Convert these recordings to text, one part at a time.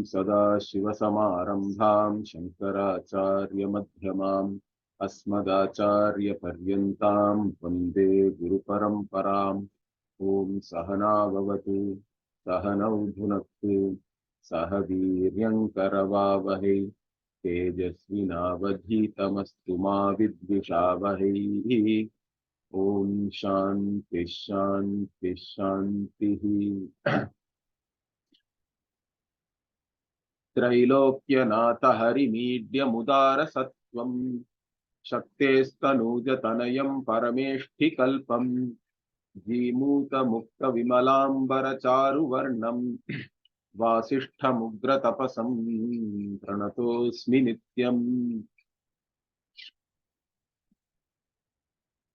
Sadashivasamarambham Shankaraachaarya madhyamam Asmadacharya paryantam Vande Guru Paramparam. Om Sahana Bhavatu Sahanau Bhunaktu Saha Veeryam Karavavahe Tejasvinavadhitamastu ma vidvishavahai. Om Shanti Shanti Shanti. Trailokyanath हरिमीड्यमुदार सत्वं शक्तेस्तनूजतनयं परमेष्ठिकल्पं जीमूतमुक्तविमलाम्बरचारुवर्णं वासिष्ठमुग्रतपसं प्रणतोऽस्मि नित्यम्.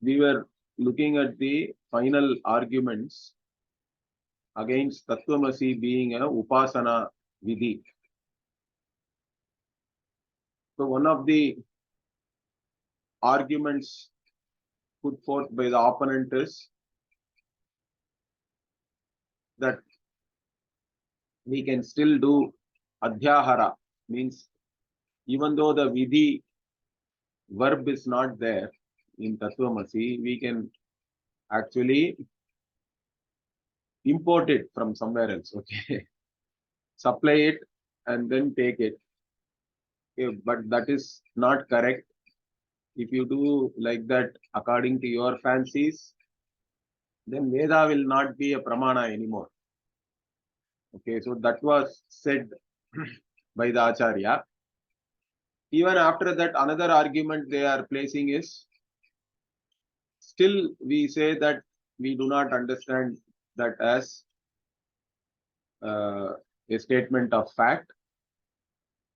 We were looking at the final arguments against Tattvamasi being an Upasana Vidhi. So one of the arguments put forth by the opponent is that we can still do adhyahara, means even though the vidhi verb is not there in Tattvamasi, we can actually import it from somewhere else, okay? Supply it and then take it. Okay, but that is not correct. If you do like that according to your fancies, then Veda will not be a pramana anymore. Okay, so that was said by the Acharya. Even after that, another argument they are placing is, still we say that we do not understand that as a statement of fact.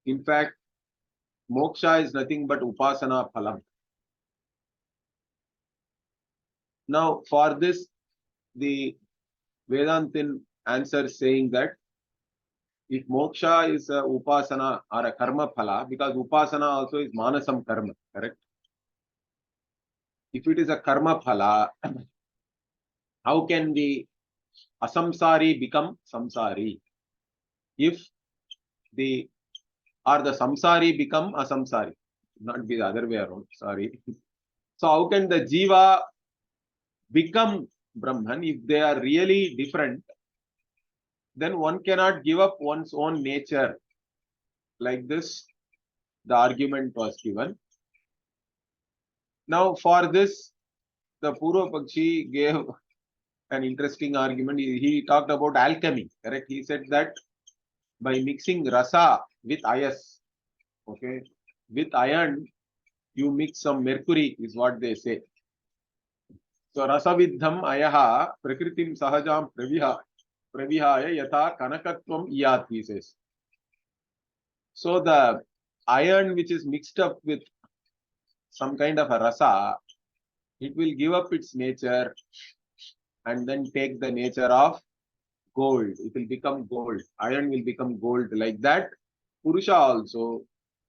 In fact, moksha is nothing but upasana phalam. Now, for this, the Vedantin answers saying that if moksha is a upasana or a karma phala, because upasana also is manasam karma, correct? If it is a karma phala, how can the asamsari become samsari? If the samsari become asamsari, not be the other way around, sorry. So how can the jiva become Brahman if they are really different? Then one cannot give up one's own nature. Like this, the argument was given. Now for this, the Purva Pakshi gave an interesting argument. He talked about alchemy, correct? He said that by mixing rasa with ayas, okay, with iron, you mix some mercury, is what they say. So rasavidham ayaha prakritim sahajam pravihaya yatha kanakatvam iyat, he says. So the iron which is mixed up with some kind of a rasa, it will give up its nature and then take the nature of gold. It will become gold. Iron will become gold. Like that, Purusha also,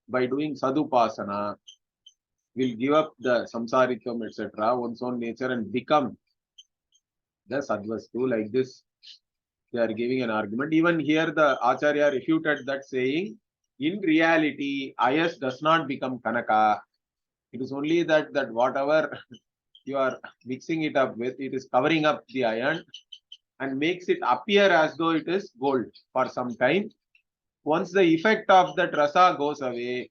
by doing sadupasana, will give up the samsarikam, etc., one's own nature and become the sadvastu. Like this, they are giving an argument. Even here, the Acharya refuted that, saying, in reality, ayas does not become kanaka. It is only that whatever you are mixing it up with, it is covering up the iron and makes it appear as though it is gold for some time. Once the effect of that rasa goes away,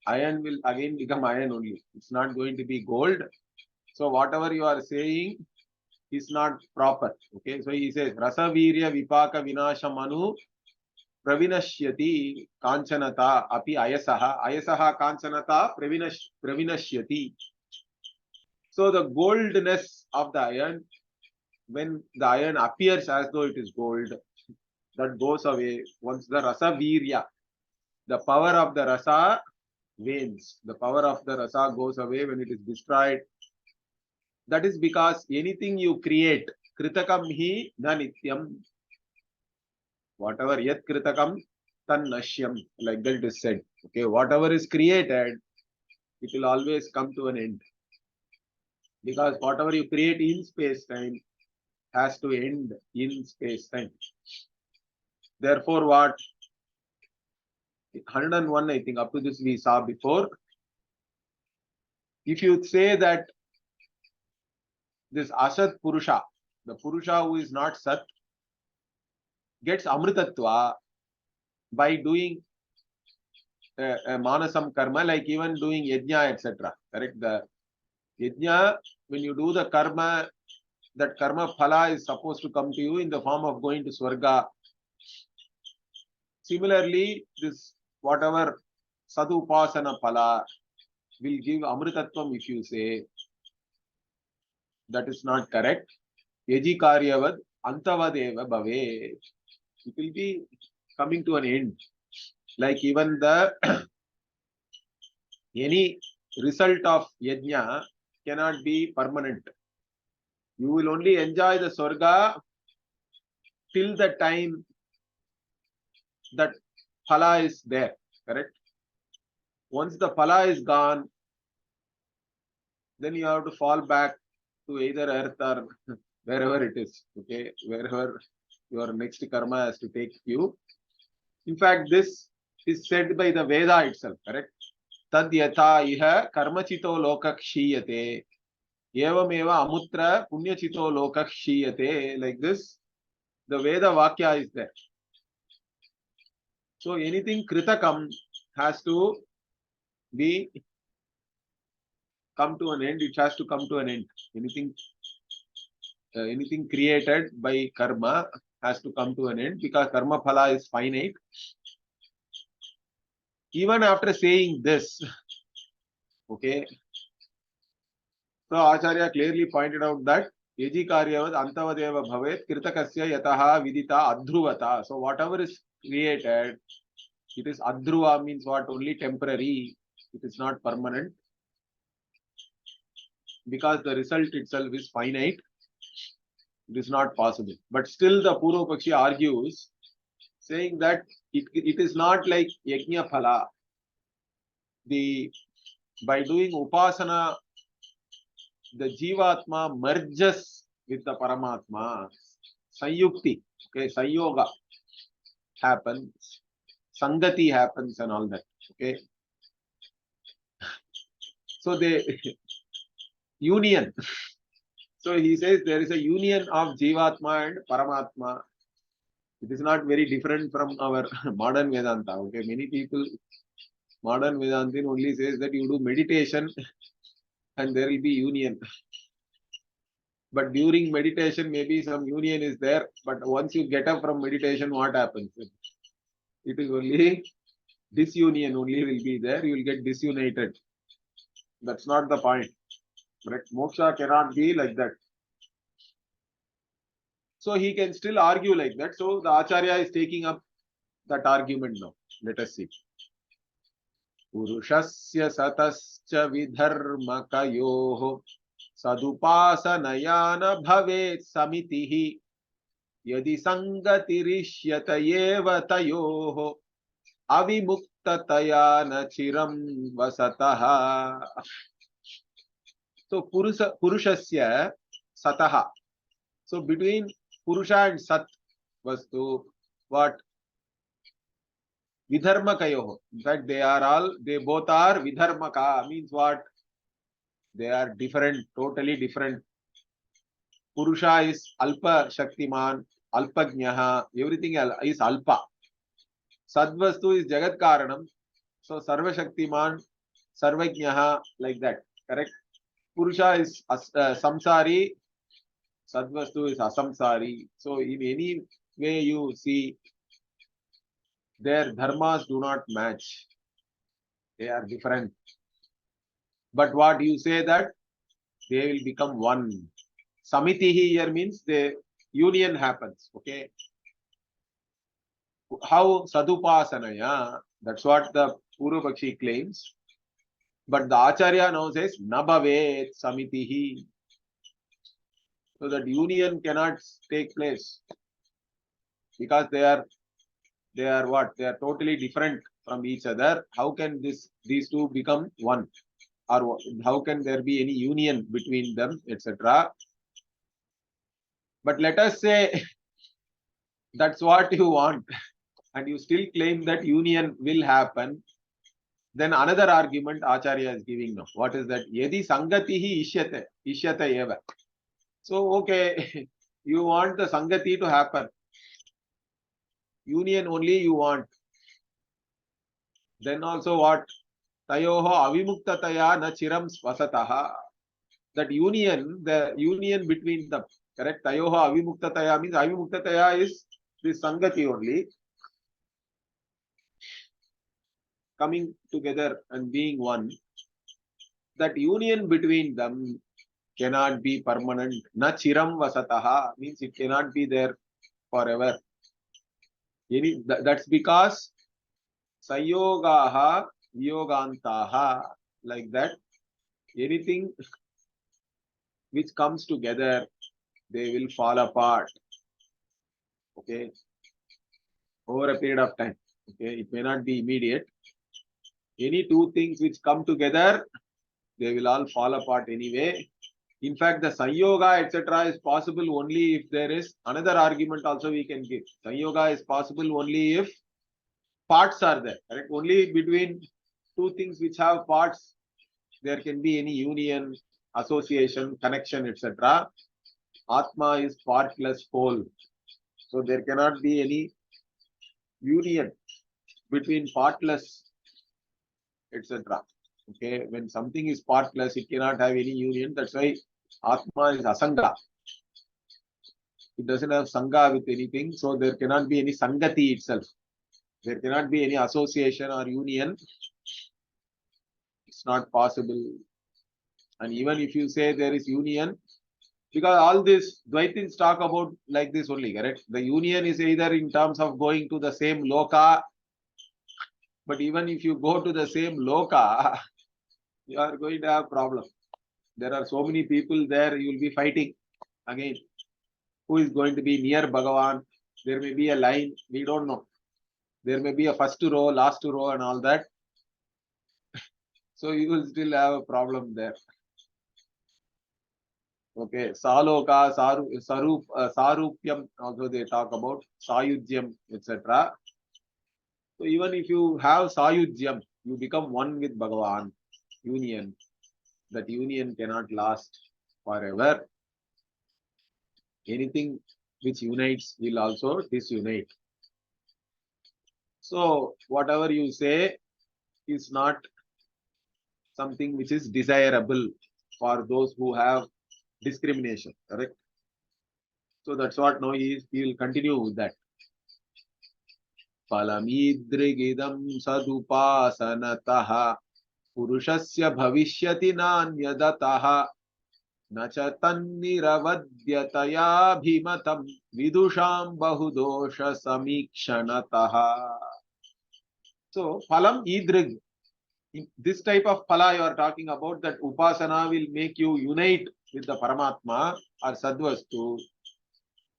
iron will again become iron only. It's not going to be gold. So whatever you are saying is not proper. Okay, so he says, rasa virya vipaka vinasha manu pravinashyati kanchanata api ayasaha kanchanata pravinashyati. So the goldness of the iron, when the iron appears as though it is gold, that goes away. Once the rasa virya, the power of the rasa wanes. The power of the rasa goes away when it is destroyed. That is because anything you create, kritakam hi na nityam. Whatever yat kritakam tan nashyam, like that it is said. Okay, whatever is created, it will always come to an end. Because whatever you create in space-time has to end in space-time. Therefore, what? 101, I think, up to this we saw before. If you say that this Asat Purusha, the Purusha who is not Sat, gets Amritatva by doing Manasam Karma, like even doing Yajna, etc. Correct? The Yajna, when you do the Karma, that Karma Phala is supposed to come to you in the form of going to Swarga. Similarly, this whatever Sadupasana Phala will give Amritatvam if you say. That is not correct. Yaji Karyavad Antavadeva Bhave. It will be coming to an end. Like even the any result of Yajna cannot be permanent. You will only enjoy the Swarga till the time that Phala is there. Correct? Once the Phala is gone, then you have to fall back to either earth or wherever it is. Okay? Wherever your next karma has to take you. In fact, this is said by the Veda itself. Correct? Tad yatha iha karmachito lokakshiyate. Evameva amutra punyachito lokakshiyate. Like this, the Veda Vakya is there. So anything kritakam has to be come to an end. It has to come to an end. Anything created by karma has to come to an end because karma phala is finite. Even after saying this, okay, so Acharya clearly pointed out that Yaji Karyavad Antavadeva Bhavet Kritakasya Yataha Vidita Adhruvata. So whatever is created, it is Adhruva, means what? Only temporary. It is not permanent. Because the result itself is finite. It is not possible. But still the Purva Pakshi argues, saying that it is not like Yajna Phala. By doing Upasana, the Jivatma merges with the Paramatma. Sanyukti, okay, Sanyoga happens. Sangati happens and all that. Okay. So union. So he says there is a union of Jivatma and Paramatma. It is not very different from our modern Vedanta. Okay, many people, modern Vedantin only says that you do meditation and there will be union. But during meditation, maybe some union is there. But once you get up from meditation, what happens? It is only disunion only will be there. You will get disunited. That's not the point. But moksha cannot be like that. So he can still argue like that. So the Acharya is taking up that argument now. Let us see. Purushasya satascha vidharmakayoho sadupasanayana bhavet samitihi yadi sangatirishyata yeva tayoho avimuktataya chiram vasataha. So Purushasya sataha. So between Purusha and Sat Vastu, what? Vidharmakayoho. In fact, they both are Vidharmaka. Means what? They are different, totally different. Purusha is Alpa Shaktiman, Alpajnaha, everything is Alpa. Sadvastu is Jagat Karanam. So Sarva Shaktiman, Sarvajnaha, like that. Correct? Purusha is Samsari, Sadvastu is Asamsari. So in any way you see, their dharmas do not match. They are different. But what you say that they will become one. Samitihi here means the union happens. Okay. How Sadupasanaya? That's what the Purva Pakshi claims. But the Acharya now says Nabhavet Samitihi. So that union cannot take place because they are what? They are totally different from each other. How can these two become one? Or how can there be any union between them, etc. But let us say that's what you want and you still claim that union will happen, then another argument Acharya is giving now. What is that? Yadi sangatihi ishyate eva. So, okay, you want the sangati to happen. Union only you want. Then also what? Tayoho avimuktataya na chiram svasataha. That union, the union between them, correct? Tayoho avimuktataya means avimuktataya is this sangati only. Coming together and being one. That union between them cannot be permanent. Na chiram vasataha means it cannot be there forever. That's because sayogaha viyogantaha, like that. Anything which comes together, they will fall apart. Okay, over a period of time. Okay, it may not be immediate. Any two things which come together, they will all fall apart anyway. In fact, the Sanyoga, etc., is possible only if there is another argument also we can give. Sanyoga is possible only if parts are there. Correct? Only between two things which have parts, there can be any union, association, connection, etc. Atma is partless whole. So there cannot be any union between partless, etc. Okay, when something is partless, it cannot have any union. That's why Atma is Asanga. It doesn't have Sangha with anything, so there cannot be any Sangati itself. There cannot be any association or union. It's not possible. And even if you say there is union, because all this Dvaitins talk about like this only, correct? The union is either in terms of going to the same loka, but even if you go to the same loka, you are going to have problem. There are so many people there, you will be fighting again. Who is going to be near Bhagavan? There may be a line, we don't know. There may be a first row, last row and all that. So you will still have a problem there. Okay, Saloka, Sarupyam, also they talk about Sayudyam, etc. So even if you have Sayudyam, you become one with Bhagavan, union. That union cannot last forever. Anything which unites will also disunite. So whatever you say is not something which is desirable for those who have discrimination, correct? So that's what now he will continue with that. Palamidrigidam sadupasanataha purushasya bhavishyati nanyadataha nacha tanniravadhyataya bhimatam vidusham bahudosha samikshanataha. So phalam idrig. This type of phala you are talking about, that upasana will make you unite with the Paramatma or Sadvastu.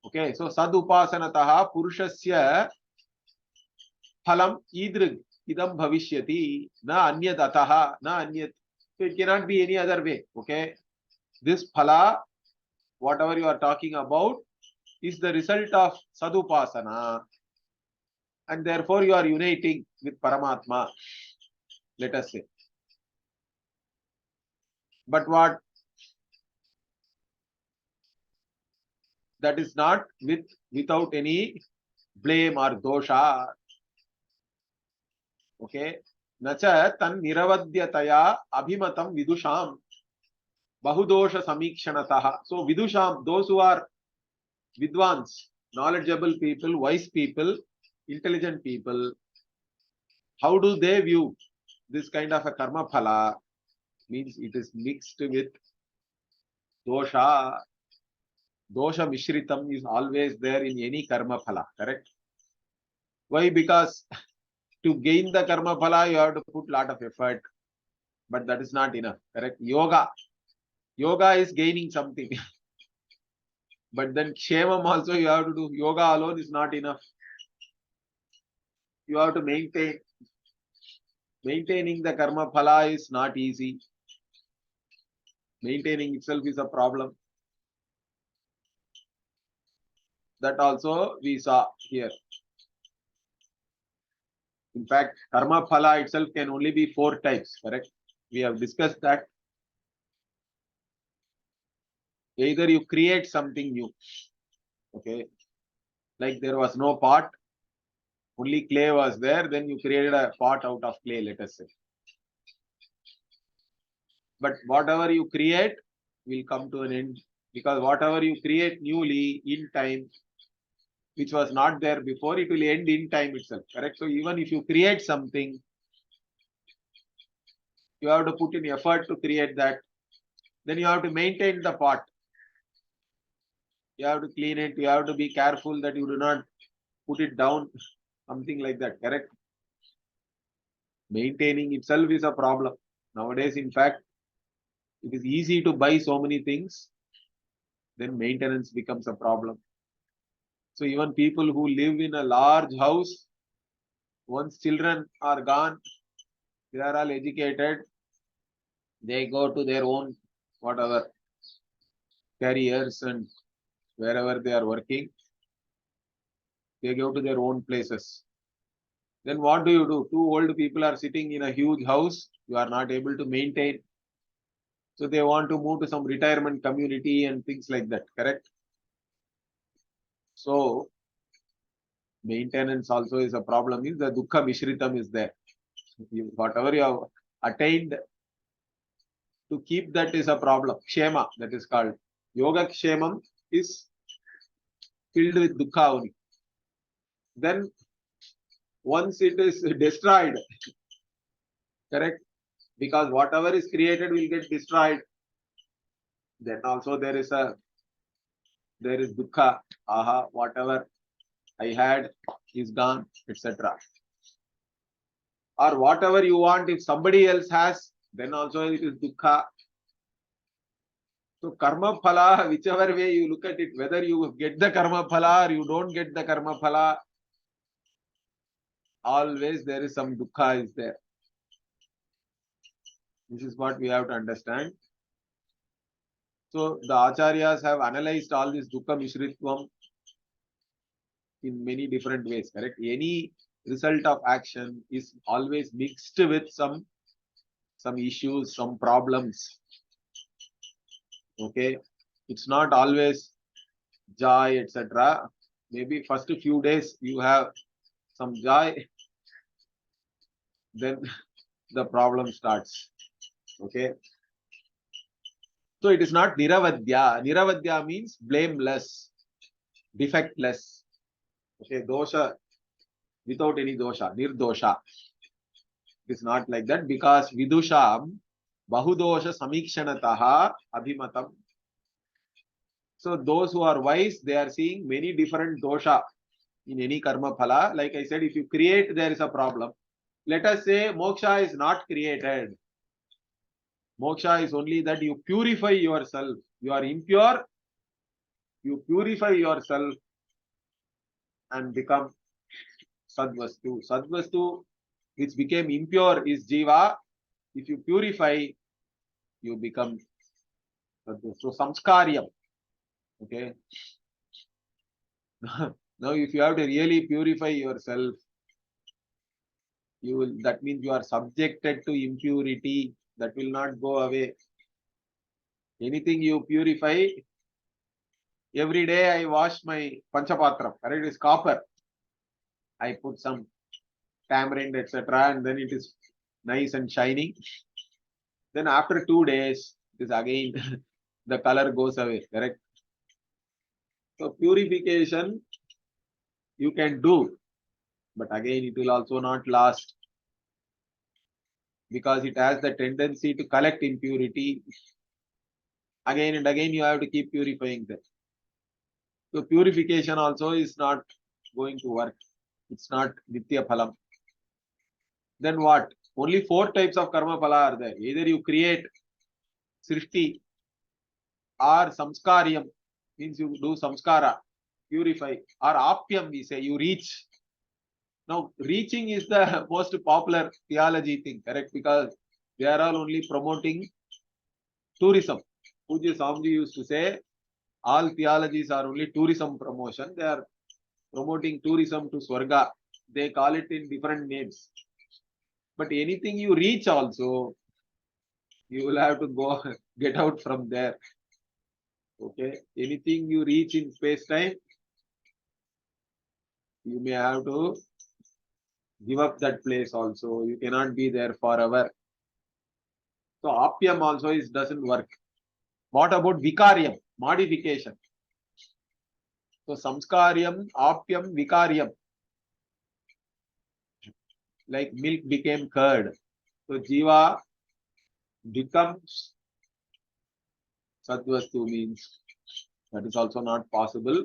Okay, so Sadupasanataha Purushasya phalam idrig idam bhavishyati na anyadataha na anyat. So it cannot be any other way. Okay, this phala, whatever you are talking about, is the result of Sadupasana, and therefore you are uniting with Paramatma, let us say. But what? That is not without any blame or dosha. Okay. Nacha tan niravadhyataya abhimatam vidusham bahudosha samikshanataha. So vidusham, those who are vidwans, knowledgeable people, wise people, intelligent people, how do they view this kind of a karma phala? Means it is mixed with dosha. Dosha mishritam is always there in any karma phala, correct? Why? Because to gain the karma phala, you have to put lot of effort, but that is not enough, correct? Yoga is gaining something, but then kshemam also you have to do. Yoga alone is not enough. You have to maintain. Maintaining the karma phala is not easy. Maintaining itself is a problem. That also we saw here. In fact, karma phala itself can only be 4 types, correct? We have discussed that. Either you create something new, okay, like there was no pot, only clay was there, then you created a pot out of clay, let us say. But whatever you create will come to an end, because whatever you create newly in time, which was not there before, it will end in time itself, correct? So even if you create something, you have to put in effort to create that. Then you have to maintain the pot. You have to clean it. You have to be careful that you do not put it down, something like that, correct? Maintaining itself is a problem. Nowadays, in fact, it is easy to buy so many things, then maintenance becomes a problem. So even people who live in a large house, once children are gone, they are all educated, they go to their own whatever careers and wherever they are working, they go to their own places. Then what do? 2 old people are sitting in a huge house, you are not able to maintain. So they want to move to some retirement community and things like that, correct? So maintenance also is a problem, is the dukkha mishritam is there. Whatever you have attained, to keep that is a problem. Kshema, that is called. Yoga kshemam is filled with dukkha only. Then once it is destroyed, correct? Because whatever is created will get destroyed. Then also there is dukkha. Aha, whatever I had is gone, etc. Or whatever you want, if somebody else has, then also it is dukkha. So karma phala, whichever way you look at it, whether you get the karma phala or you don't get the karma phala, always there is some dukkha is there. This is what we have to understand. So the acharyas have analyzed all this dukkha mishritvam in many different ways, correct? Any result of action is always mixed with some issues, some problems. Okay, it's not always joy, etc. Maybe first few days you have some joy, then the problem starts. Okay, so it is not niravadya. Niravadya means blameless, defectless. Okay, dosha without any dosha, nirdosha. It is not like that, because vidusham bahudosha samikshanataha abhimatam. So those who are wise, they are seeing many different dosha in any karma phala. Like I said, if you create, there is a problem. Let us say moksha is not created. Moksha is only that you purify yourself. You are impure, you purify yourself and become sadvastu. Sadvastu, which became impure, is jiva. If you purify, you become sadvastu. So samskaryam. Okay. Now, if you have to really purify yourself, you will. That means you are subjected to impurity. That will not go away. Anything you purify, every day I wash my panchapatram. Correct? It is copper. I put some tamarind, etc., and then it is nice and shining. Then after 2 days, it is again the color goes away. Correct? So purification you can do, but again it will also not last, because it has the tendency to collect impurity. Again and again you have to keep purifying them. So purification also is not going to work. It's not nitya phalam. Then what? Only 4 types of karma phala are there. Either you create srishti, or samskaryam, means you do samskara, purify, or apyam, we say, you reach. Now, reaching is the most popular theology thing, correct? Because they are all only promoting tourism. Pujya Swamiji used to say, all theologies are only tourism promotion. They are promoting tourism to Swarga. they call it in different names. But anything you reach also, you will have to go get out from there. Okay, anything you reach in space-time, you may have to give up that place also. You cannot be there forever. So apyam also doesn't work. What about vikaryam? Modification. So samskaryam, apyam, vikaryam. Like milk became curd. So jiva becomes sadvastu means that is also not possible.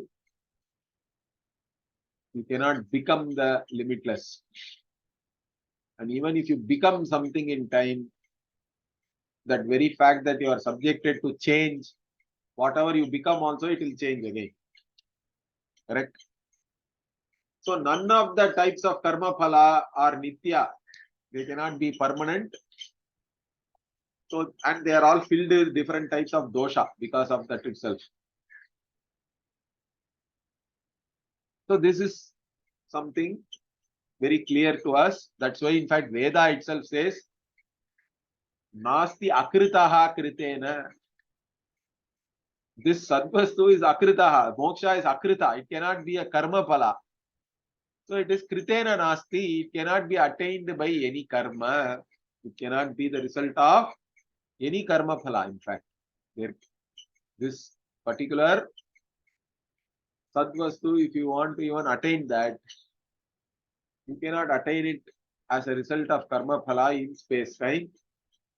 You cannot become the limitless. And even if you become something in time, that very fact that you are subjected to change, whatever you become also, it will change again. Correct? So none of the types of karma phala are nitya. They cannot be permanent. So, and they are all filled with different types of dosha because of that itself. So this is something very clear to us. That's why, in fact, Veda itself says, Nasti akritaha kritena. This sadvastu is akritaha. Moksha is akrita. It cannot be a karma phala. So it is kritena nasti. It cannot be attained by any karma. It cannot be the result of any karma phala. In fact, this particular sadvastu, if you want to even attain that, you cannot attain it as a result of karma phala in space time.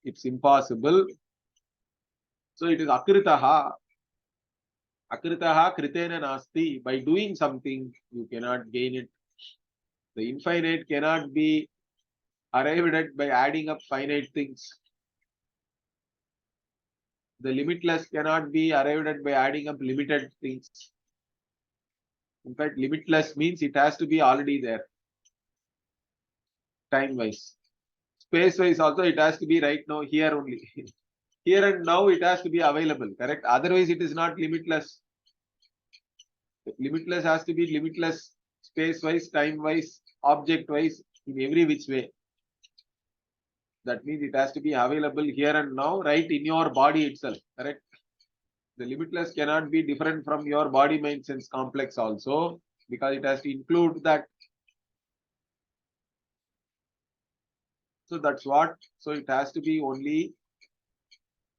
It's impossible. So it is akritaha. Akritaha kritena nasti. By doing something, you cannot gain it. The infinite cannot be arrived at by adding up finite things. The limitless cannot be arrived at by adding up limited things. In fact, limitless means it has to be already there, time-wise. Space-wise also, it has to be right now, here only. Here and now, it has to be available, correct? Otherwise, it is not limitless. Limitless has to be limitless, space-wise, time-wise, object-wise, in every which way. That means it has to be available here and now, right in your body itself, correct? The limitless cannot be different from your body, mind, sense complex also, because it has to include that. So that's what. So it has to be only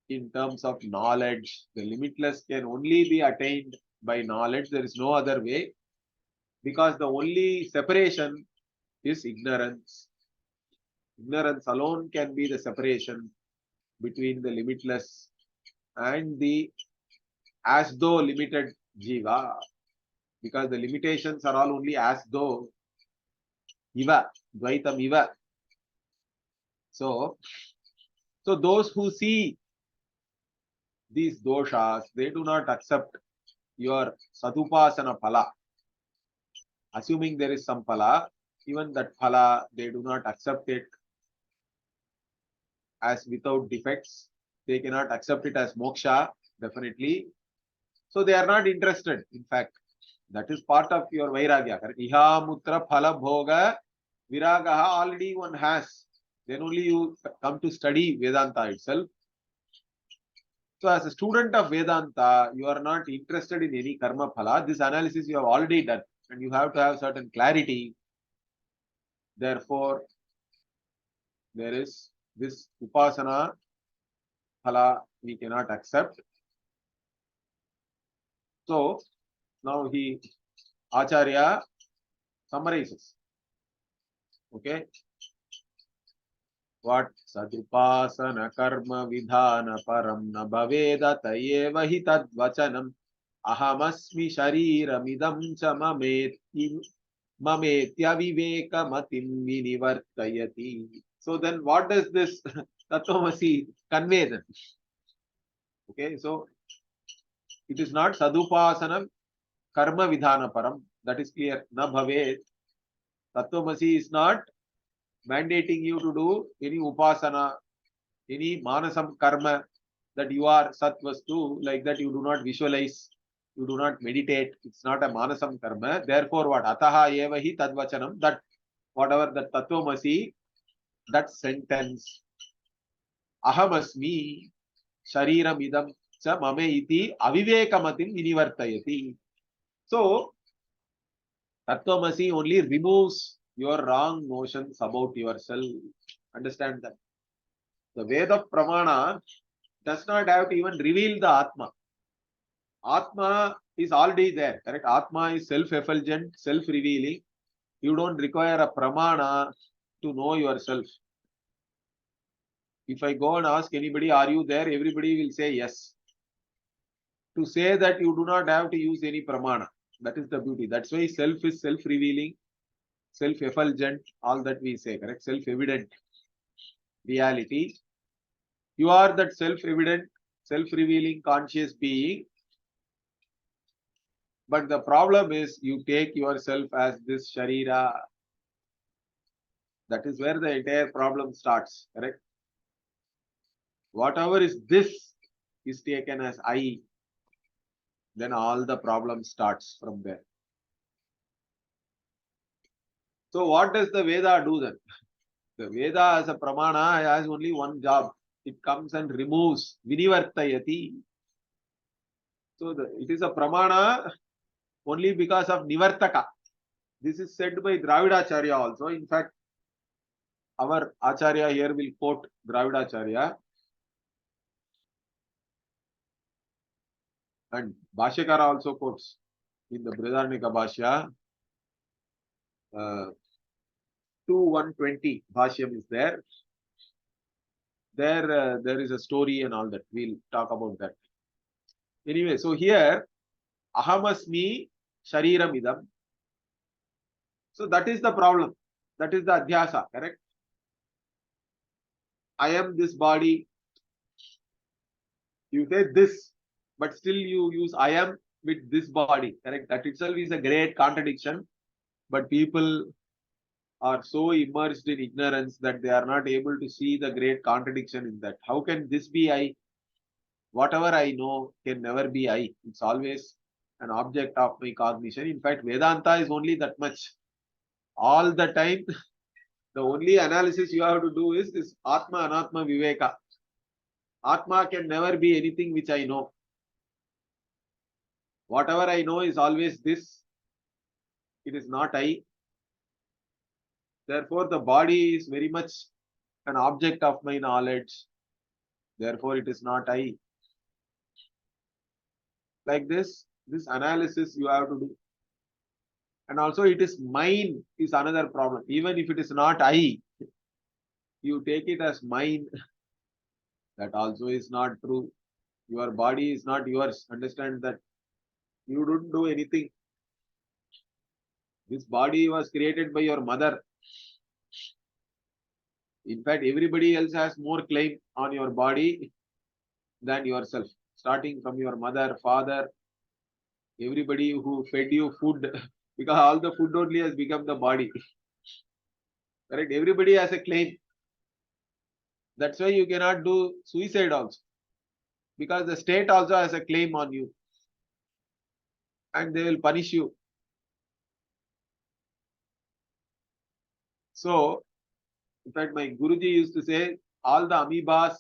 in terms of knowledge. The limitless can only be attained by knowledge. There is no other way, because the only separation is ignorance. Ignorance alone can be the separation between the limitless and the as though limited jiva, because the limitations are all only as though iva, dvaitam iva. So those who see these doshas, they do not accept your sadupasana phala. Assuming there is some phala, even that phala, they do not accept it as without defects. They cannot accept it as moksha, definitely. So they are not interested. In fact, that is part of your vairagya. Iha mutra phala bhoga viragaha already one has. Then only you come to study Vedanta itself. So as a student of Vedanta, you are not interested in any karma phala. This analysis you have already done, and you have to have certain clarity. Therefore, there is this upasana phala we cannot accept. So now Acharya summarizes. Okay. What sadupasana karma vidhana param na bhaveda tayeva hi tad vachanam ahamasmi shariramidam cha mametya viveka matim vinivartayati. So then what does this Tattvamasi convey then? Okay, so it is not sadupasana karma vidhana param. That is clear. Na bhavet. Tattvamasi is not mandating you to do any upasana, any manasam karma, that you are satvastu, like that you do not visualize, you do not meditate. It's not a manasam karma. Therefore, what? Ataha eva hi tadvachanam. That whatever the Tattvamasi, that sentence, Ahamasmi, Shariram idam cha mame iti avivekamatim vinivartayati. So, Tattvamasi only removes your wrong notions about yourself. Understand that. The Veda Pramana does not have to even reveal the Atma. Atma is already there, correct? Atma is self-effulgent, self-revealing. You don't require a Pramana to know yourself. If I go and ask anybody, are you there? Everybody will say yes. To say that, you do not have to use any Pramana. That is the beauty. That's why self is self-revealing, self-effulgent, all that we say, correct? Self-evident reality. You are that self-evident, self-revealing conscious being. But the problem is you take yourself as this Sharira. That is where the entire problem starts, correct? Whatever is this is taken as I, then all the problem starts from there. So what does the Veda do then? The Veda as a Pramana has only one job. It comes and removes Vinivartayati. So it is a Pramana only because of Nivartaka. This is said by Dravidacharya also. In fact, our Acharya here will quote Dravidacharya. And Bhashyakara also quotes in the Brihadaranyaka Bhashya. 2120 Bhashyam is there. There is a story and all that. We'll talk about that. Anyway, so here, Ahamasmi Shariram idam. So that is the problem. That is the adhyasa, correct? I am this body. You say this, but still you use I am with this body, correct? That itself is a great contradiction. But people are so immersed in ignorance that they are not able to see the great contradiction in that. How can this be I? Whatever I know can never be I. It's always an object of my cognition. In fact, Vedanta is only that much. All the time, the only analysis you have to do is this Atma Anatma Viveka. Atma can never be anything which I know. Whatever I know is always this. It is not I. Therefore, the body is very much an object of my knowledge. Therefore, it is not I. Like this analysis you have to do. And also, it is mine is another problem. Even if it is not I, you take it as mine. That also is not true. Your body is not yours. Understand that you don't do anything. This body was created by your mother. In fact, everybody else has more claim on your body than yourself. Starting from your mother, father, everybody who fed you food, because all the food only has become the body. Correct? Everybody has a claim. That's why you cannot do suicide also. Because the state also has a claim on you. And they will punish you. So, in fact, my Guruji used to say, all the amoebas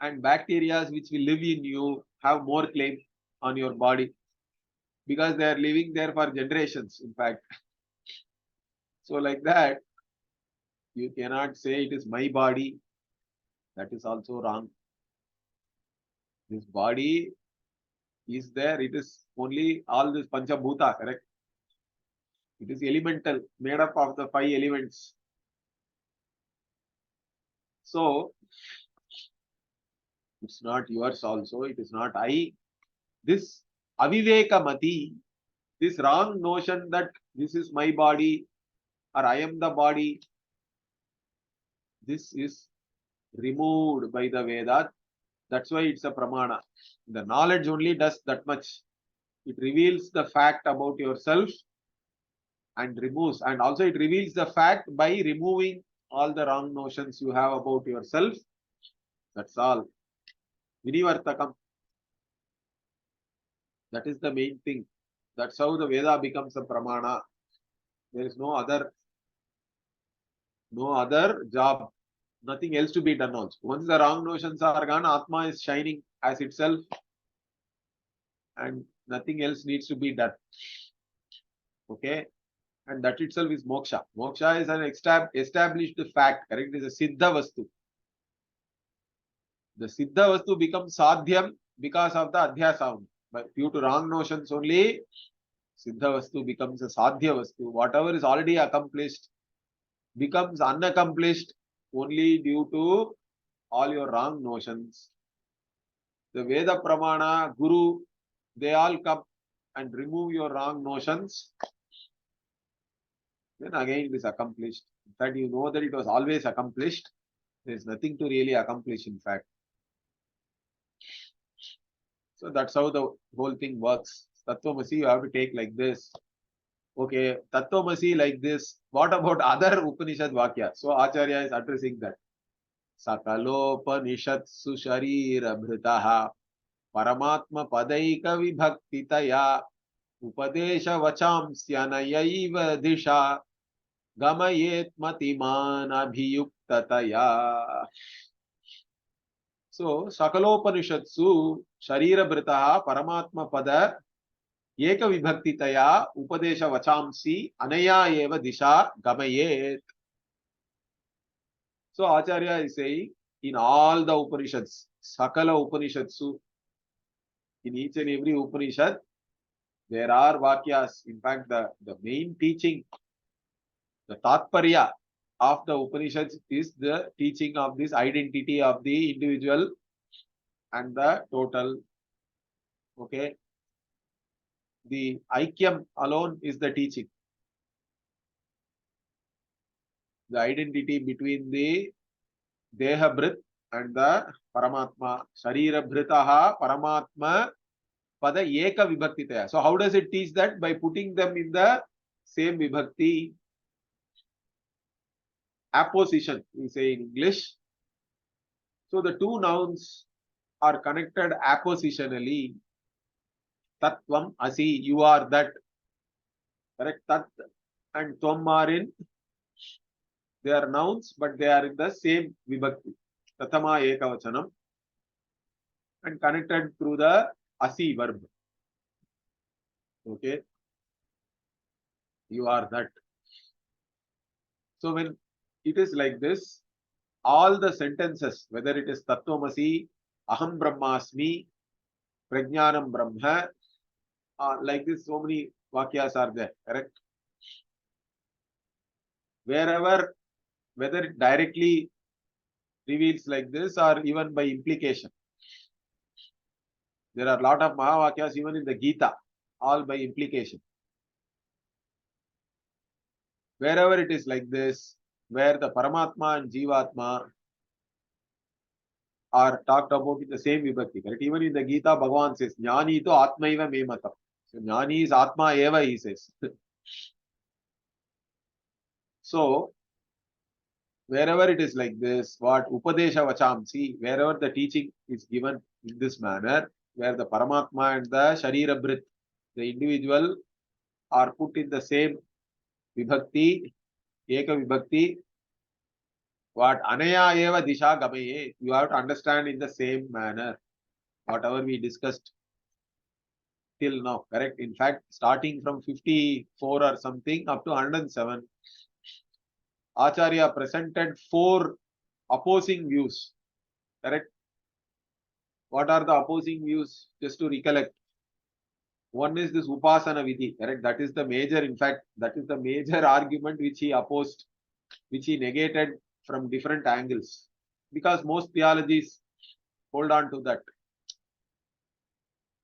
and bacteria which will live in you have more claim on your body. Because they are living there for generations, in fact. So, like that, you cannot say it is my body. That is also wrong. This body is there. It is only all this Panchabhuta, correct? It is elemental, made up of the 5 elements. So, it's not yours also. It is not I. This Avivekamati, this wrong notion that this is my body or I am the body, this is removed by the Veda. That's why it's a Pramana. The knowledge only does that much. It reveals the fact about yourself and removes, and also it reveals the fact by removing all the wrong notions you have about yourself. That's all. Vinivartakam. That is the main thing. That's how the Veda becomes a Pramana. There is no other No other job. Nothing else to be done also. Once the wrong notions are gone, Atma is shining as itself and nothing else needs to be done. Okay. And that itself is moksha. Moksha is an established fact. Correct? It is a siddha vastu. The siddha vastu becomes sadhyam because of the adhyasa. But due to wrong notions only, siddha vastu becomes a sadhya vastu. Whatever is already accomplished becomes unaccomplished only due to all your wrong notions. The Veda Pramana, Guru, they all come and remove your wrong notions. Then again it is accomplished. In fact, you know that it was always accomplished. There is nothing to really accomplish, in fact. So that's how the whole thing works. Tattvamasi, you have to take like this. Okay, Tattvamasi like this. What about other Upanishad Vakya? So Acharya is addressing that. Sakalopanishatsu sharira bhritaha paramatma padaika vibhaktitaya upadesha vachamsyanayaiva disha gamayet matiman abhiyuktataya. So, Sakalopanishatsu Sharira Britaha Paramatma Pada Eka Vibhaktitaya Upadesha Vachamsi Anaya Eva Disha Gamayet. So, Acharya is saying in all the Upanishads, Sakala Upanishatsu, in each and every Upanishad, there are Vakyas. In fact, the main teaching, the Tatparya of the Upanishads is the teaching of this identity of the individual and the total. Okay. The Aikyam alone is the teaching. The identity between the Deha Brit and the Paramatma. Sharira Britaha Paramatma Pada Eka Vibhaktitaya. So how does it teach that? By putting them in the same Vibhakti. Apposition, we say in English. So the two nouns are connected appositionally. Tattvam Asi, you are that. Correct? Tat and Tvam are in, they are nouns, but they are in the same Vibhakti. Tatama Ekavachanam. And connected through the Asi verb. Okay. You are that. So when it is like this, all the sentences, whether it is Tattvamasi, Aham Brahmasmi, Prajnanam Brahma, like this, so many Vakyas are there, correct? Wherever, whether it directly reveals like this or even by implication. There are a lot of Mahavakyas even in the Gita, all by implication. Wherever it is like this, where the Paramatma and Jivatma are talked about in the same vibhakti. Correct? Even in the Gita, Bhagavan says, Jnani to Atma eva me matam. So, Jnani is Atma eva, he says. So, wherever it is like this, what Upadesha Vachamsi, wherever the teaching is given in this manner, where the Paramatma and the Sharira Brit, the individual, are put in the same vibhakti, Eka vibhakti, what Anaya eva Disha Gamaye, you have to understand in the same manner, whatever we discussed till now, correct? In fact, starting from 54 or something up to 107, Acharya presented 4 opposing views, correct? What are the opposing views? Just to recollect. One is this Upasana Vidhi, correct? That is the major, in fact, that is the major argument which he opposed, which he negated from different angles. Because most theologies hold on to that.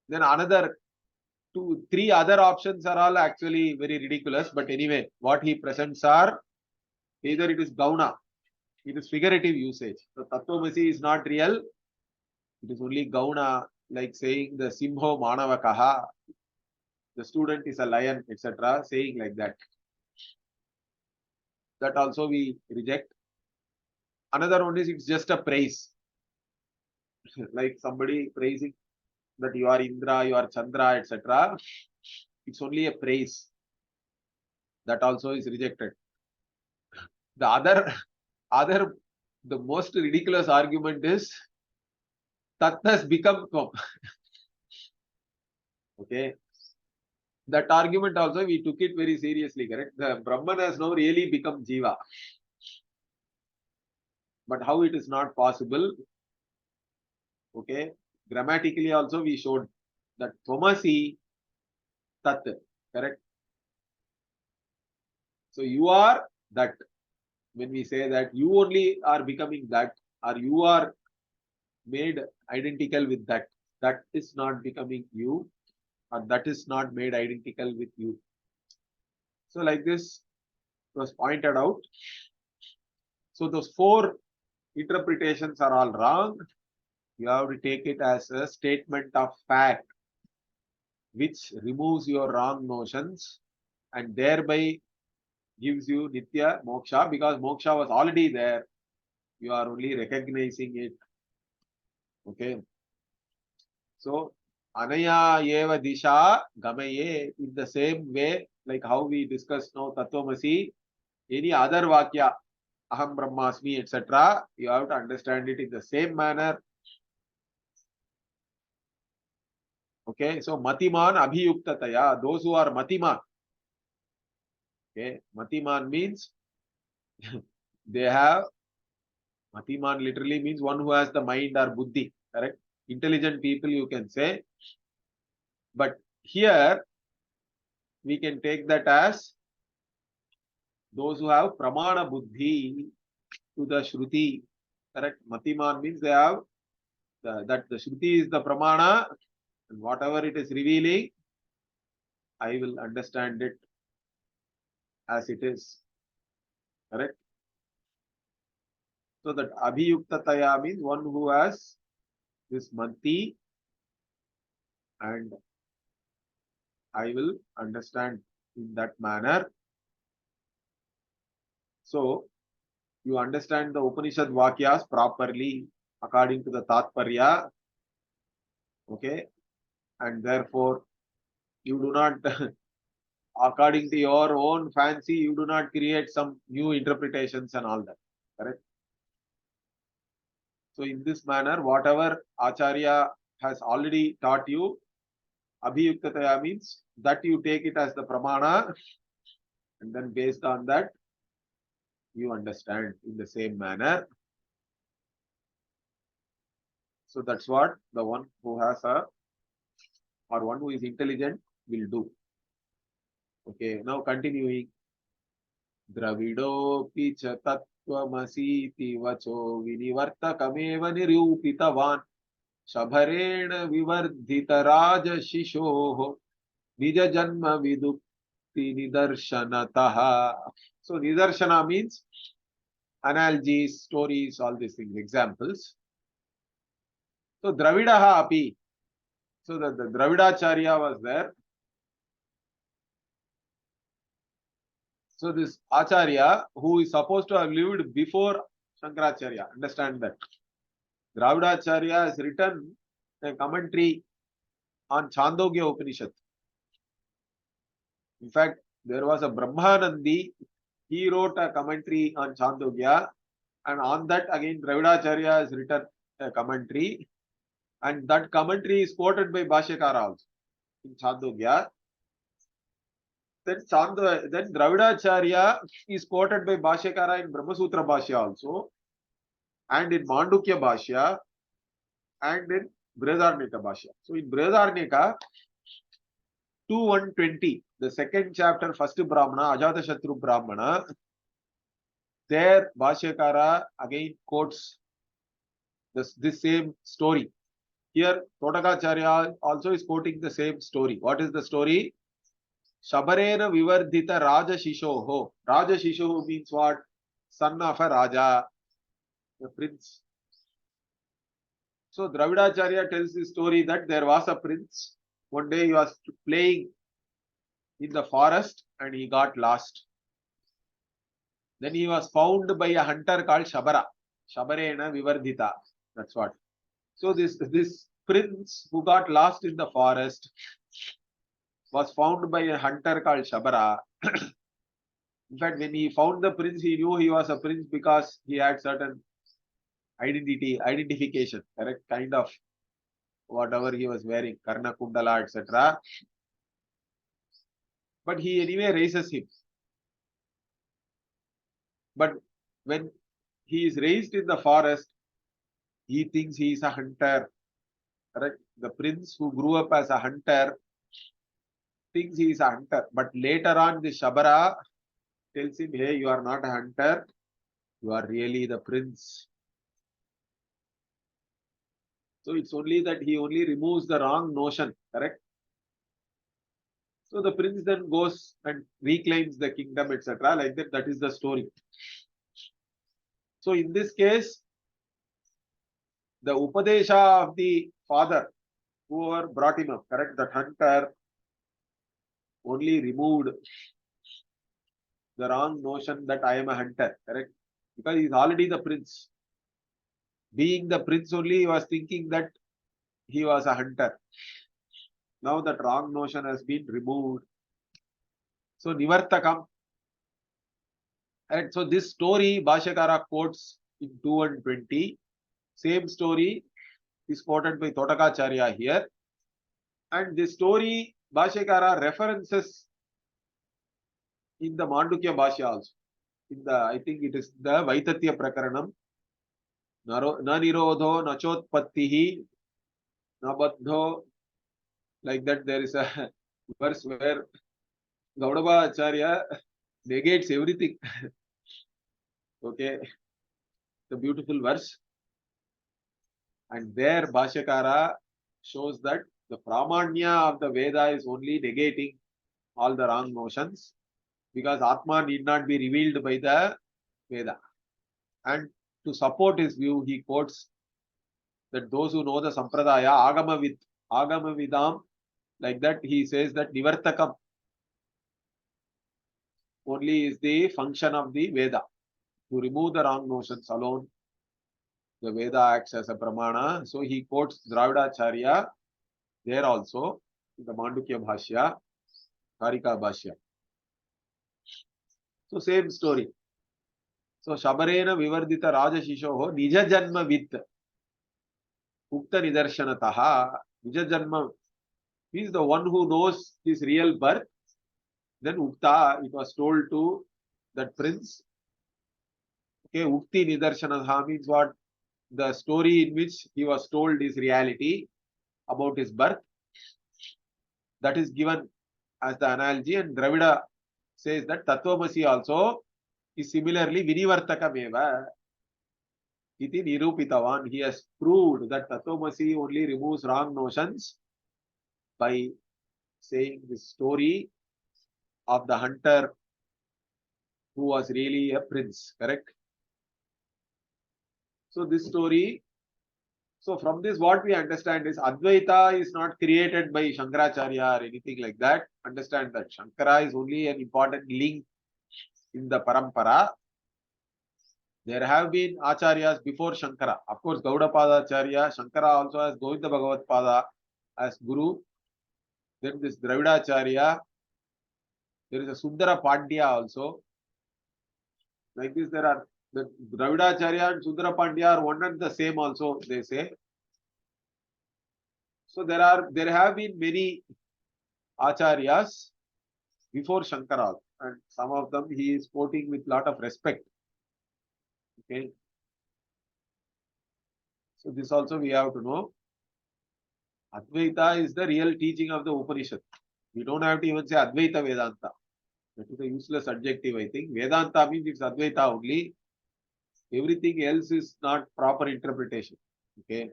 Then another 2, 3 other options are all actually very ridiculous. But anyway, what he presents are either it is Gauna, it is figurative usage. So Tattvamasi is not real. It is only Gauna, like saying the Simho Manavakaha, the student is a lion, etc. Saying like that. That also we reject. Another one is it's just a praise. Like somebody praising that you are Indra, you are Chandra, etc. It's only a praise. That also is rejected. The the most ridiculous argument is Tat has become Tvam. Okay. That argument also we took it very seriously, correct? The Brahman has now really become Jiva. But how it is not possible? Okay. Grammatically also we showed that Tvamasi Tat, correct? So you are that. When we say that you only are becoming that, or you are made identical with that, that is not becoming you, or that is not made identical with you. So like this was pointed out. So those four interpretations are all wrong. You have to take it as a statement of fact, which removes your wrong notions and thereby gives you Nitya Moksha, because Moksha was already there. You are only recognizing it. Okay. So, Anaya Eva Disha Gamaye, in the same way, like how we discussed now Tattvamasi, any other Vakya, Aham Brahmasmi, etc., you have to understand it in the same manner. Okay, so Matiman Abhiyuktataya, those who are Matiman. Okay, Matiman means they have, Matiman literally means one who has the mind or buddhi, correct? Intelligent people you can say. But here we can take that as those who have pramana buddhi to the Shruti, correct? Matiman means they have that the Shruti is the pramana, and whatever it is revealing, I will understand it as it is, correct? So that abhiyuktataya means one who has this mati, and I will understand in that manner. So you understand the Upanishad Vakyas properly according to the Tatparya, okay? And therefore, you do not, according to your own fancy, you do not create some new interpretations and all that, correct? So in this manner, whatever Acharya has already taught you, Abhiyuktataya means that you take it as the pramana, and then based on that, you understand in the same manner. So that's what the one who has a, or one who is intelligent will do. Okay, now continuing. Dravidopi cha tattvamasiti vacho vinivartakameva nirupitavan Shabharena vivardhita raja shishoho nija janma vidukti nidarshanataha. So nidarshana means analogies, stories, all these things, examples. So Dravidaha api. So the Dravidacharya was there. So this Acharya, who is supposed to have lived before Shankaracharya, understand that. Dravidacharya has written a commentary on Chandogya Upanishad. In fact, there was a Brahmanandi, he wrote a commentary on Chandogya, and on that again Dravidacharya has written a commentary, and that commentary is quoted by Bhashyakara also in Chandogya. Then Dravidacharya is quoted by Bhashyakara in Brahmasutra Bhashya also, and in Mandukya Bhashya, and in Brihadaranyaka Bhashya. So in Brihadaranyaka 2:120, the second chapter, first Brahmana, Ajatashatru Brahmana, there Bhashyakara again quotes this same story. Here Totakaacharya also is quoting the same story. What is the story? Shabarena vivardhita Raja Shishoho. Raja Shishoho means what? Son of a Raja, the prince. So Dravidacharya tells the story that there was a prince. One day he was playing in the forest and he got lost. Then he was found by a hunter called Shabara. Shabarena vivardhita. That's what. So this prince who got lost in the forest was found by a hunter called Shabara. In fact, when he found the prince, he knew he was a prince because he had certain identification, correct? Kind of whatever he was wearing, Karna Kundala, etc. But he anyway raises him. But when he is raised in the forest, he thinks he is a hunter. Correct? The prince who grew up as a hunter thinks he is a hunter. But later on, the Shabara tells him, hey, you are not a hunter. You are really the prince. So it's only that he only removes the wrong notion. Correct? So the prince then goes and reclaims the kingdom, etc. Like that. That is the story. So in this case, the Upadesha of the father, whoever brought him up, correct? That hunter only removed the wrong notion that I am a hunter, correct? Because he is already the prince. Being the prince only, he was thinking that he was a hunter. Now that wrong notion has been removed. So Nivartakam. Correct? So this story, Bhashyakara quotes in 220. Same story is quoted by Totakaacharya here. And this story, Bhashyakara references in the Mandukya Bhashya also. In the, I think it is the Vaitatya Prakaranam. Na nirodho, na chotpattihi, na baddho. Like that, there is a verse where Gaudaba Acharya negates everything. Okay, the beautiful verse. And there Bhashyakara shows that the Pramanya of the Veda is only negating all the wrong notions, because Atma need not be revealed by the Veda. And to support his view, he quotes that those who know the Sampradaya, Agama Vidam, like that, he says that Nivartakam only is the function of the Veda. To remove the wrong notions alone, the Veda acts as a Pramana. So he quotes Dravidacharya there also, in the Mandukya Bhashya, Karika Bhashya. So same story. So Shabarena Vivardita Raja Shishoho Nija Janma Vit Ukta Nidarshanataha. Nija Janma, he is the one who knows his real birth. Then Ukta, it was told to that prince. Okay, Ukti Nidarshanataha means what? The story in which he was told his reality about his birth. That is given as the analogy, and Dravida says that Tattvamasi also is similarly Vinivartakameva iti nirupitavan. He has proved that Tattvamasi only removes wrong notions by saying the story of the hunter who was really a prince, correct? So this story, so from this what we understand is Advaita is not created by Shankaracharya or anything like that. Understand that Shankara is only an important link in the parampara. There have been acharyas before Shankara. Of course, Gaudapada Acharya, Shankara also has Govinda Bhagavat Pada as Guru. Then this Dravidacharya, there is a Sundara Pandya also. Like this, there are the Dravidacharya and Sundara Pandya are one and the same also, they say. So there have been many acharyas before Shankara, and some of them he is quoting with lot of respect. Okay. So this also we have to know. Advaita is the real teaching of the Upanishad. We don't have to even say Advaita Vedanta. That is a useless adjective, I think. Vedanta means it's Advaita only. Everything else is not proper interpretation. Okay.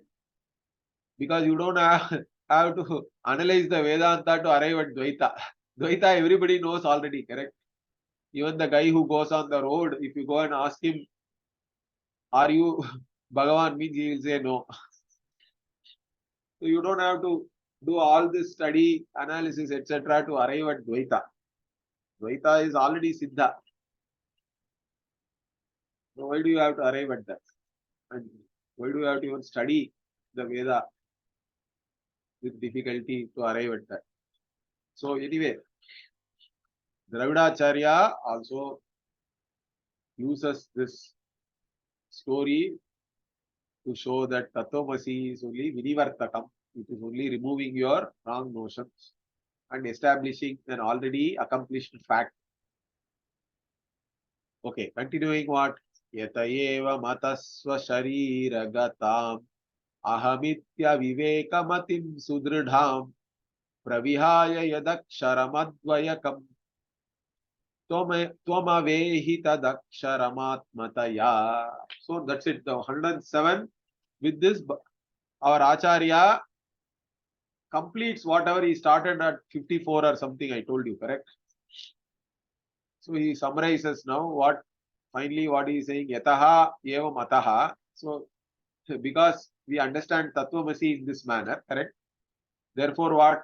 Because you don't have to analyze the Vedanta to arrive at Dvaita. Dvaita everybody knows already, correct? Even the guy who goes on the road, if you go and ask him, are you Bhagavan, means he will say no. So you don't have to do all this study, analysis, etc. to arrive at Dvaita. Dvaita is already Siddha. So why do you have to arrive at that? And why do you have to even study the Veda with difficulty to arrive at that? So anyway, Dravidacharya also uses this story to show that Tattvamasi is only Vinivartakam. It is only removing your wrong notions and establishing an already accomplished fact. Okay, continuing what? Yata eva matasva sharira gatam ahamitya vivekamatim sudridham pravihaya yadaksharam Twamavehi tadaksaramatmataya. So that's it. The 107. With this, our Acharya completes whatever he started at 54 or something. I told you, correct? So he summarizes now what finally what he is saying. Yataha eva mataha. So because we understand Tattvamasi in this manner, correct? Therefore, what?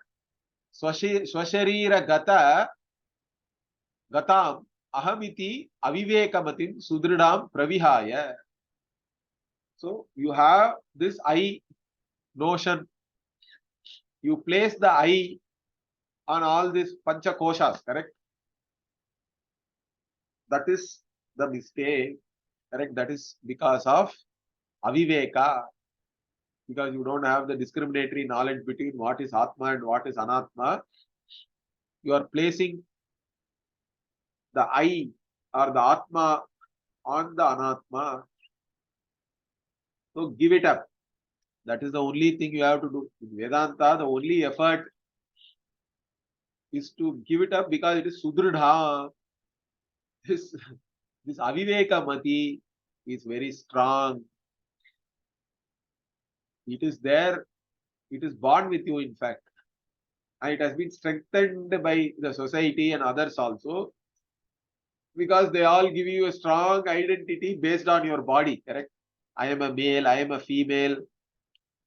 Swasharira gatam ahamiti avivekamatim sudridam pravihaya. So you have this I notion. You place the I on all these pancha koshas, correct? That is the mistake, correct? That is because of aviveka, because you don't have the discriminatory knowledge between what is Atma and what is Anatma. You are placing the I or the Atma on the Anatma. So give it up. That is the only thing you have to do. In Vedanta, the only effort is to give it up because it is Sudridha. This Aviveka Mati is very strong. It is there. It is born with you, in fact. And it has been strengthened by the society and others also. Because they all give you a strong identity based on your body, correct? I am a male, I am a female,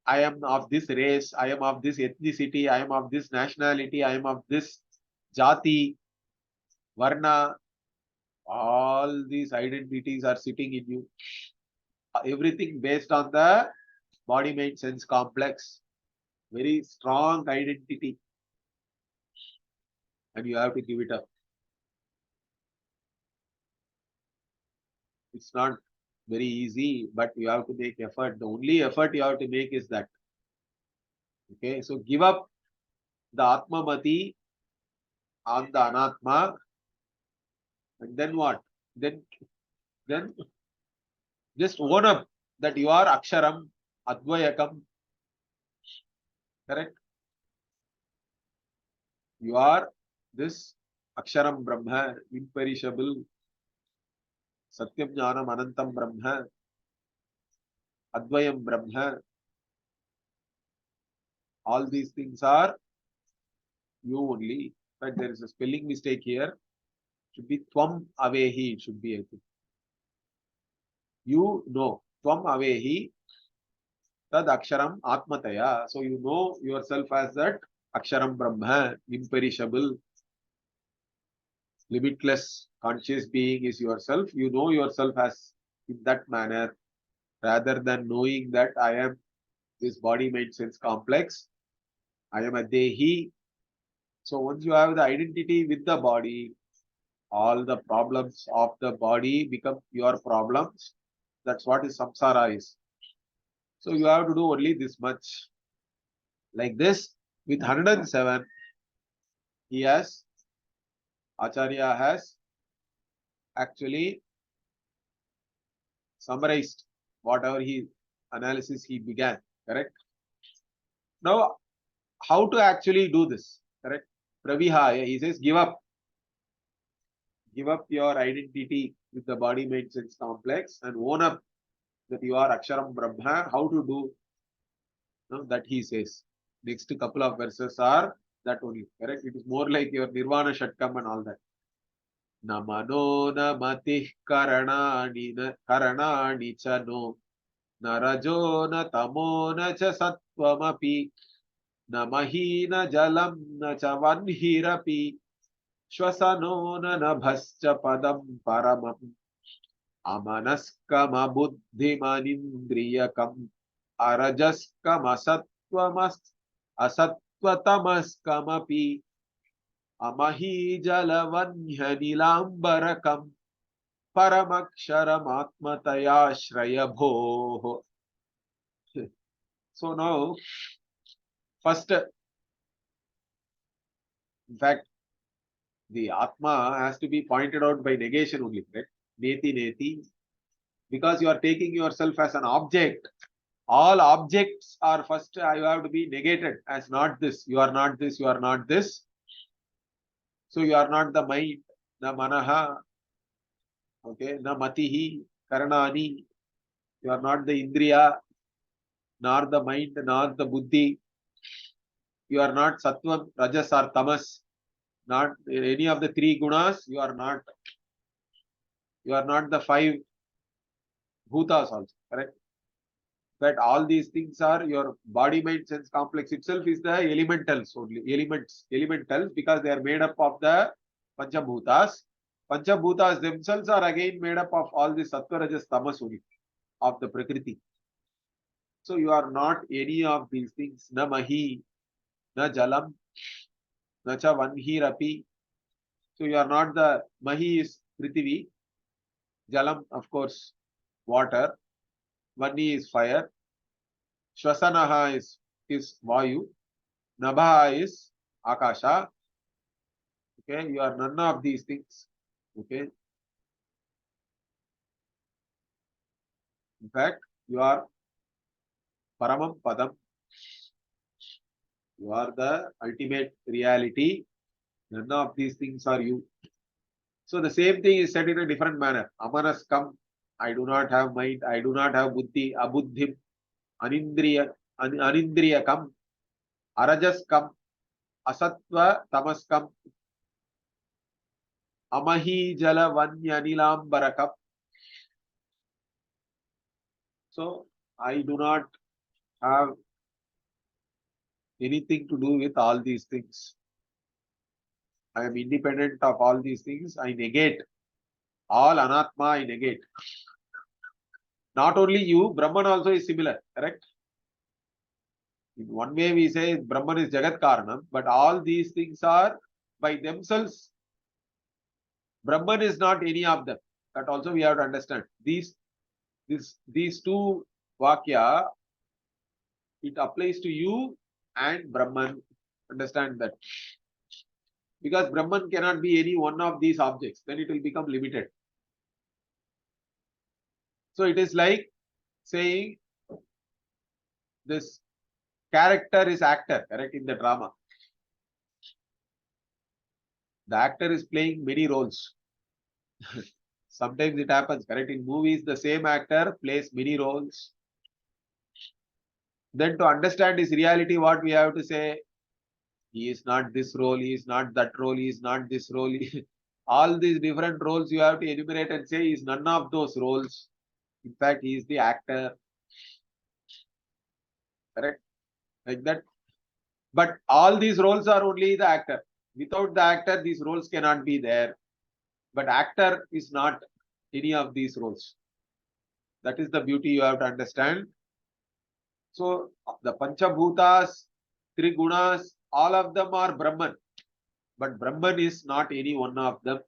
I am of this race, I am of this ethnicity, I am of this nationality, I am of this jati, varna. All these identities are sitting in you. Everything based on the body, mind, sense complex. Very strong identity. And you have to give it up. It's not very easy, but you have to make effort. The only effort you have to make is that. Okay, so give up the Atma Mati on the Anatma. And then what? Then just own up that you are Aksharam, Advayakam. Correct? You are this Aksharam Brahma, imperishable, Satyam Jnanam Anantam Brahma, Advayam Brahma. All these things are you only. But there is a spelling mistake here. It should be Tvam Avehi. It should be, I think. You know. Tvam Avehi Tad Aksharam Atmataya. So you know yourself as that Aksharam Brahma, imperishable, limitless, conscious being is yourself. You know yourself as in that manner, rather than knowing that I am this body, mind, sense complex. I am a Dehi. So once you have the identity with the body, all the problems of the body become your problems. That's what is samsara is. So you have to do only this much. Like this, with 107, Acharya has actually summarized whatever analysis he began, correct? Now, how to actually do this, correct? Pravihaya, he says, give up your identity with the body, mind, sense complex and own up that you are Aksharam Brahma. How to do that he says. Next couple of verses are that only, correct? It is more like your Nirvana Shatkam and all that. Namano namatih karanani chano narajo na tamo na cha sattvamapi namahina jalam na cha vanhirapi shwasano na nabhascha padam paramam amanaskam abuddhimanindriyakam arajaskam asattvatamaskampi amahi jalavanyanilambarakam Paramaksharam Shrayabho. So now, first, in fact, the Atma has to be pointed out by negation only, right? Neti neti. Because you are taking yourself as an object. All objects are first, you have to be negated as not this. You are not this, you are not this. So you are not the mind, na manaha, okay, na matihi, karanani. You are not the indriya, nor the mind, nor the buddhi. You are not sattvam, rajas or tamas. Not any of the three gunas. You are not. You are not the five bhutas also. Correct. That all these things are your body, mind, sense complex itself is the elementals only. Elementals because they are made up of the panchabhutas. Panchabhutas themselves are again made up of all the sattva, rajas, tamas only of the prakriti. So you are not any of these things. Na mahi, na jalam, na cha vanhirapi. So you are not the mahi is prithvi, jalam of course water, vani is fire, shvasanaha is vayu, nabha is akasha. Okay, you are none of these things. Okay, in fact, you are paramam padam. You are the ultimate reality. None of these things are you. So the same thing is said in a different manner. Amanas kam. I do not have mind. I do not have buddhi. Abuddhim. Anindriya kam. Arajas kam. Asatva tamas kam. Amahi jala vanyanilambarakam. So I do not have anything to do with all these things. I am independent of all these things. I negate. All anatma I negate. Not only you, Brahman also is similar, correct? In one way we say Brahman is Jagat Karanam, but all these things are by themselves. Brahman is not any of them. That also we have to understand. These two Vakya, it applies to you and Brahman. Understand that. Because Brahman cannot be any one of these objects, then it will become limited. So it is like saying this character is actor, correct, in the drama. The actor is playing many roles. Sometimes it happens, correct? In movies, the same actor plays many roles. Then to understand his reality, what we have to say, he is not this role, he is not that role, he is not this role. All these different roles you have to enumerate and say he is none of those roles. In fact, he is the actor. Correct? Like that. But all these roles are only the actor. Without the actor, these roles cannot be there. But actor is not any of these roles. That is the beauty you have to understand. So the Panchabhutas, three gunas, all of them are Brahman. But Brahman is not any one of them.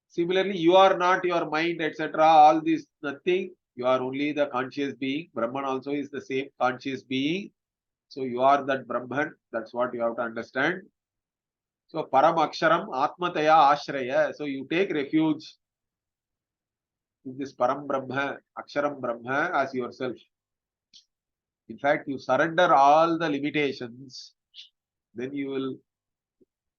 Similarly, you are not your mind, etc. All this nothing. You are only the conscious being. Brahman also is the same conscious being. So you are that Brahman. That's what you have to understand. So Param Aksharam Atmataya Ashraya. So you take refuge in this Param Brahma, Aksharam Brahma as yourself. In fact, you surrender all the limitations, then you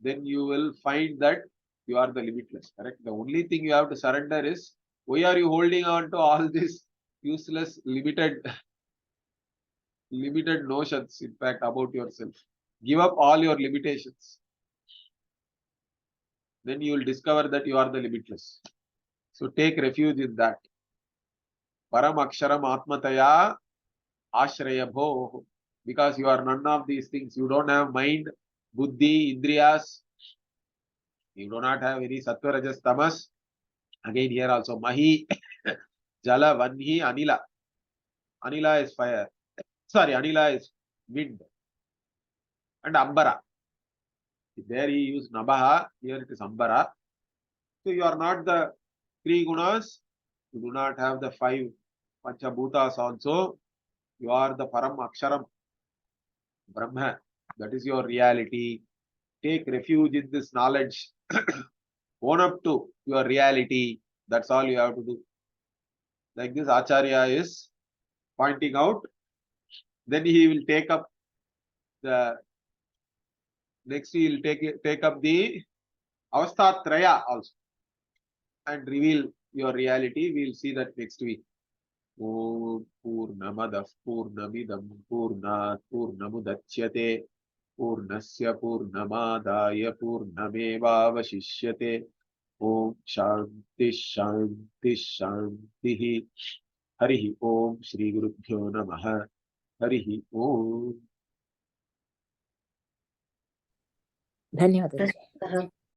will find that you are the limitless. Correct? The only thing you have to surrender is why are you holding on to all these useless, limited notions, in fact, about yourself. Give up all your limitations. Then you will discover that you are the limitless. So take refuge in that. Param Aksharam Atmataya Ashrayabho. Because you are none of these things. You don't have mind, buddhi, indriyas. You do not have any sattva, rajas, tamas. Again here also mahi, jala, vanhi, anila. Anila is fire. Sorry, anila is wind. And ambara. There he used nabaha. Here it is ambara. So you are not the three gunas, you do not have the five Panchabhutas also. You are the Param Aksharam, Brahma. That is your reality. Take refuge in this knowledge. Own up to your reality. That's all you have to do. Like this, Acharya is pointing out. Then he will take up the next. He will take up the Avasthatraya also and reveal your reality. We will see that next week. Om Purnamadah Purnamidam Purnat Purnamudachyate Purnasya Purnamadaya Purnamevavashishyate. Om Shanti Shanti Shanti. Harihi Om Shri Gurubhyo Namaha. Harihi Om. ಧನ್ಯವಾದ.